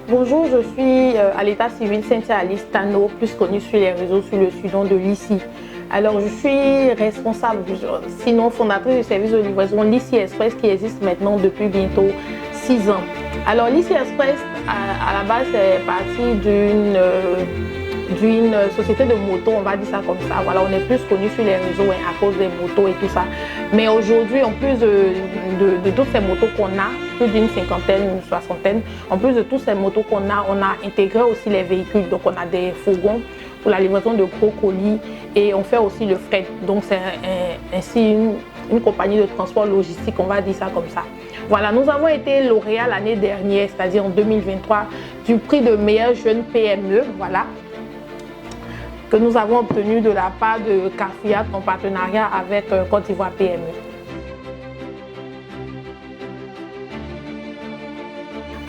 Bonjour, je suis à l'état civil Cynthia Alice Tano, plus connue sur les réseaux sous le surnom de Lissi. Alors, je suis responsable, sinon fondatrice du service de livraison Lissi Express qui existe maintenant depuis bientôt 6 ans. Alors, Lissi Express, à la base, c'est parti d'une société de motos, on va dire ça comme ça. Voilà, on est plus connu sur les réseaux à cause des motos et tout ça. Mais aujourd'hui, en plus de toutes ces motos qu'on a, plus d'une cinquantaine, une soixantaine, en plus de toutes ces motos qu'on a, on a intégré aussi les véhicules. Donc, on a des fourgons pour la livraison de gros colis et on fait aussi le fret. Donc, c'est ainsi une compagnie de transport logistique, on va dire ça comme ça. Voilà, nous avons été lauréats l'année dernière, c'est-à-dire en 2023, du prix de meilleur jeune PME, voilà, que nous avons obtenu de la part de Carfiat en partenariat avec Côte d'Ivoire PME.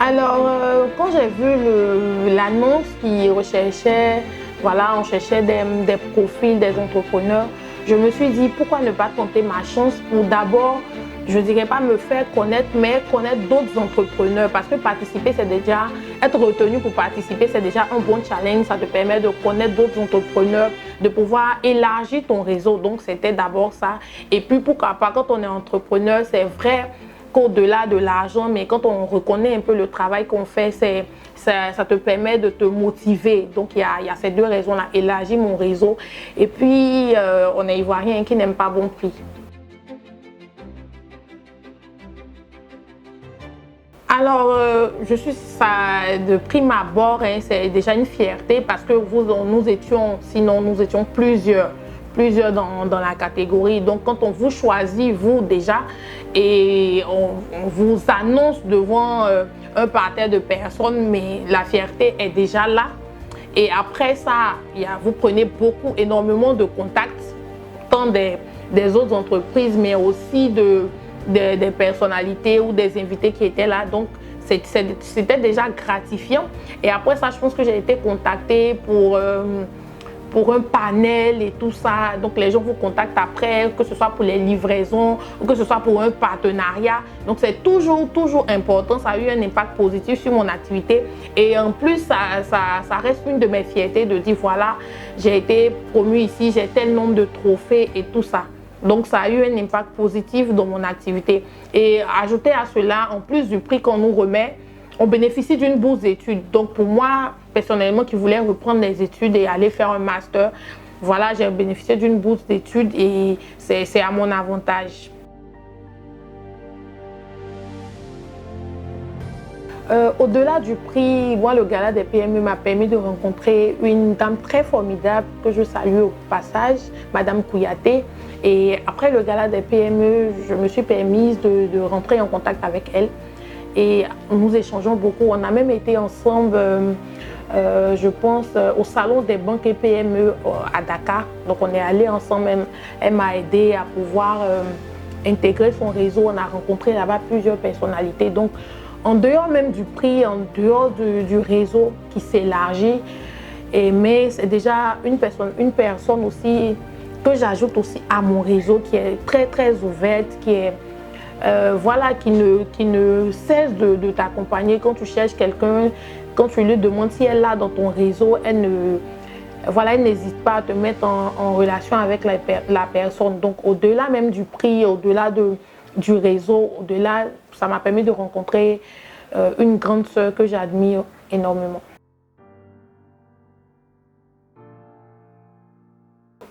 Alors, quand j'ai vu l'annonce qui recherchait, voilà, on cherchait des profils, des entrepreneurs, je me suis dit pourquoi ne pas tenter ma chance pour d'abord, je ne dirais pas me faire connaître, mais connaître d'autres entrepreneurs. Parce que participer, c'est déjà, être retenu pour participer, c'est déjà un bon challenge. Ça te permet de connaître d'autres entrepreneurs, de pouvoir élargir ton réseau. Donc, c'était d'abord ça. Et puis, pourquoi pas, quand on est entrepreneur, c'est vrai qu'au-delà de l'argent, mais quand on reconnaît un peu le travail qu'on fait, ça te permet de te motiver. Donc, il y a ces deux raisons-là, élargir mon réseau. Et puis, on est ivoirien qui n'aime pas bon prix. Alors, je suis ça de prime abord, hein, c'est déjà une fierté parce que nous étions plusieurs dans la catégorie. Donc, quand on vous choisit, vous déjà, et on vous annonce devant un parterre de personnes, mais la fierté est déjà là. Et après ça, vous prenez énormément de contacts, tant des autres entreprises, mais aussi des personnalités ou des invités qui étaient là. Donc, c'était déjà gratifiant. Et après ça, je pense que j'ai été contactée pour un panel et tout ça. Donc, les gens vous contactent après, que ce soit pour les livraisons ou que ce soit pour un partenariat. Donc, c'est toujours important. Ça a eu un impact positif sur mon activité. Et en plus, ça reste une de mes fiertés de dire, voilà, j'ai été promue ici, j'ai tel nombre de trophées et tout ça. Donc, ça a eu un impact positif dans mon activité. Et ajouter à cela, en plus du prix qu'on nous remet, on bénéficie d'une bourse d'études. Donc, pour moi, personnellement, qui voulais reprendre les études et aller faire un master, voilà, j'ai bénéficié d'une bourse d'études et c'est à mon avantage. Au-delà du prix, moi, le gala des PME m'a permis de rencontrer une dame très formidable que je salue au passage, Madame Kouyaté. Et après le gala des PME, je me suis permise de rentrer en contact avec elle. Et nous échangeons beaucoup. On a même été ensemble, je pense, au salon des banques et PME à Dakar. Donc, on est allés ensemble. Elle m'a aidé à pouvoir intégrer son réseau. On a rencontré là-bas plusieurs personnalités. Donc, en dehors même du prix, en dehors du réseau qui s'élargit, mais c'est déjà une personne aussi que j'ajoute aussi à mon réseau qui est très ouverte, qui est voilà, qui ne cesse de t'accompagner quand tu cherches quelqu'un, quand tu lui demandes si elle est là dans ton réseau, elle n'hésite pas à te mettre en relation avec la personne. Donc au-delà même du prix, au-delà du réseau, ça m'a permis de rencontrer une grande sœur que j'admire énormément.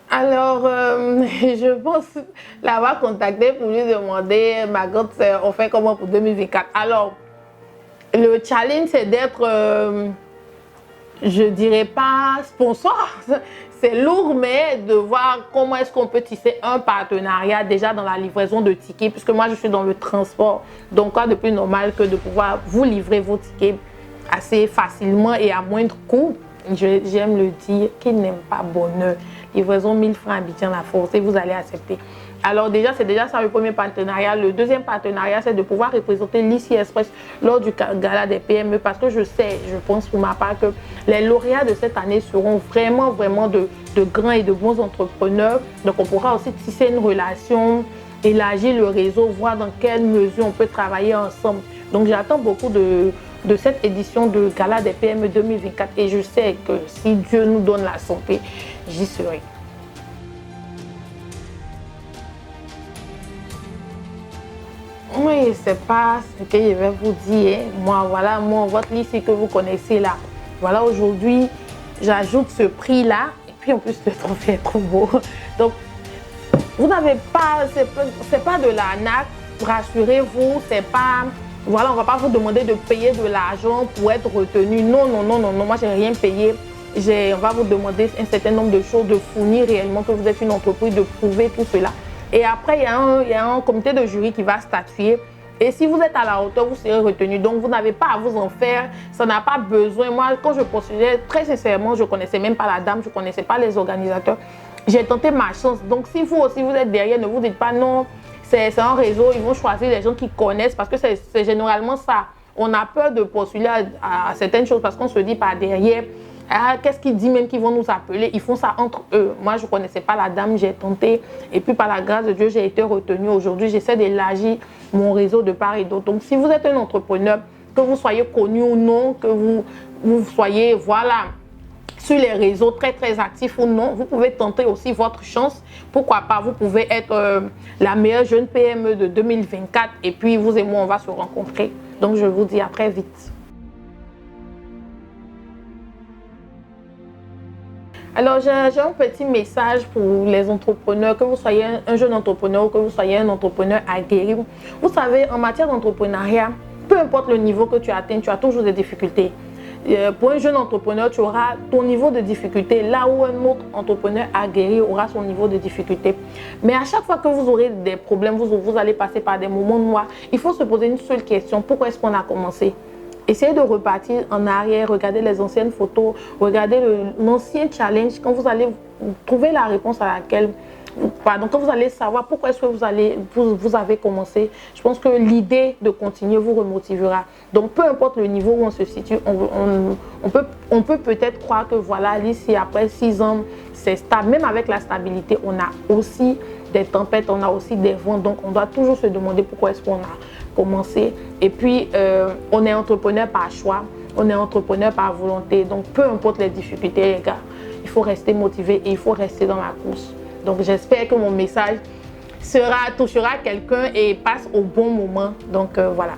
Alors, je pense l'avoir contacté pour lui demander, ma grande sœur, on fait comment pour 2024? Alors, le challenge, c'est d'être, je dirais pas sponsor, c'est lourd, mais de voir comment est-ce qu'on peut tisser un partenariat déjà dans la livraison de tickets, puisque moi, je suis dans le transport. Donc, quoi de plus normal que de pouvoir vous livrer vos tickets assez facilement et à moindre coût. J'aime le dire, qui n'aime pas bonheur. Livraison 1000 francs à Abidjan-La-Force et vous allez accepter. Alors déjà, c'est déjà ça le premier partenariat. Le deuxième partenariat, c'est de pouvoir représenter Lissi Express lors du gala des PME parce que je pense pour ma part que les lauréats de cette année seront vraiment de grands et de bons entrepreneurs. Donc on pourra aussi tisser une relation, élargir le réseau, voir dans quelle mesure on peut travailler ensemble. Donc j'attends beaucoup de de cette édition de Gala des PME 2024 et je sais que si Dieu nous donne la santé, j'y serai. Oui, c'est pas ce que je vais vous dire. Moi, voilà, votre liste que vous connaissez là. Voilà, aujourd'hui, j'ajoute ce prix-là. Et puis, en plus, le trophée est trop beau. Donc, vous n'avez pas, c'est pas de l'arnaque. Rassurez-vous, c'est pas, voilà, on va pas vous demander de payer de l'argent pour être retenu. Non, non, non, non, non, moi, j'ai rien payé. On va vous demander un certain nombre de choses, de fournir réellement que vous êtes une entreprise, de prouver tout cela. Et après, il y a un comité de jury qui va statuer. Et si vous êtes à la hauteur, vous serez retenu. Donc, vous n'avez pas à vous en faire. Ça n'a pas besoin. Moi, quand je postulais, très sincèrement, je ne connaissais même pas la dame, je ne connaissais pas les organisateurs. J'ai tenté ma chance. Donc, si vous aussi, vous êtes derrière, ne vous dites pas non, c'est un réseau. Ils vont choisir les gens qui connaissent parce que c'est généralement ça. On a peur de postuler à certaines choses parce qu'on se dit par derrière, ah, qu'est-ce qu'ils disent même qu'ils vont nous appeler? Ils font ça entre eux. Moi, je ne connaissais pas la dame, j'ai tenté. Et puis, par la grâce de Dieu, j'ai été retenue. Aujourd'hui, j'essaie d'élargir mon réseau de part et d'autre. Donc, si vous êtes un entrepreneur, que vous soyez connu ou non, que vous soyez, voilà, sur les réseaux très, très actifs ou non, vous pouvez tenter aussi votre chance. Pourquoi pas? Vous pouvez être la meilleure jeune PME de 2024. Et puis, vous et moi, on va se rencontrer. Donc, je vous dis à très vite. Alors, j'ai un petit message pour les entrepreneurs, que vous soyez un jeune entrepreneur ou que vous soyez un entrepreneur aguerri. Vous savez, en matière d'entrepreneuriat, peu importe le niveau que tu atteins, tu as toujours des difficultés. Pour un jeune entrepreneur, tu auras ton niveau de difficulté, là où un autre entrepreneur aguerri aura son niveau de difficulté. Mais à chaque fois que vous aurez des problèmes, vous allez passer par des moments noirs, il faut se poser une seule question: pourquoi est-ce qu'on a commencé? Essayez de repartir en arrière, regardez les anciennes photos, regardez l'ancien challenge, quand vous allez trouver la réponse à laquelle, quand vous allez savoir pourquoi est-ce que vous avez commencé. Je pense que l'idée de continuer vous remotivera. Donc, peu importe le niveau où on se situe, on peut peut-être croire que voilà, ici, après 6 ans, c'est stable. Même avec la stabilité, on a aussi des tempêtes, on a aussi des vents. Donc, on doit toujours se demander pourquoi est-ce qu'on a commencer. Et puis, on est entrepreneur par choix, on est entrepreneur par volonté. Donc, peu importe les difficultés, les gars, il faut rester motivé et il faut rester dans la course. Donc, j'espère que mon message touchera quelqu'un et passe au bon moment. Donc, voilà.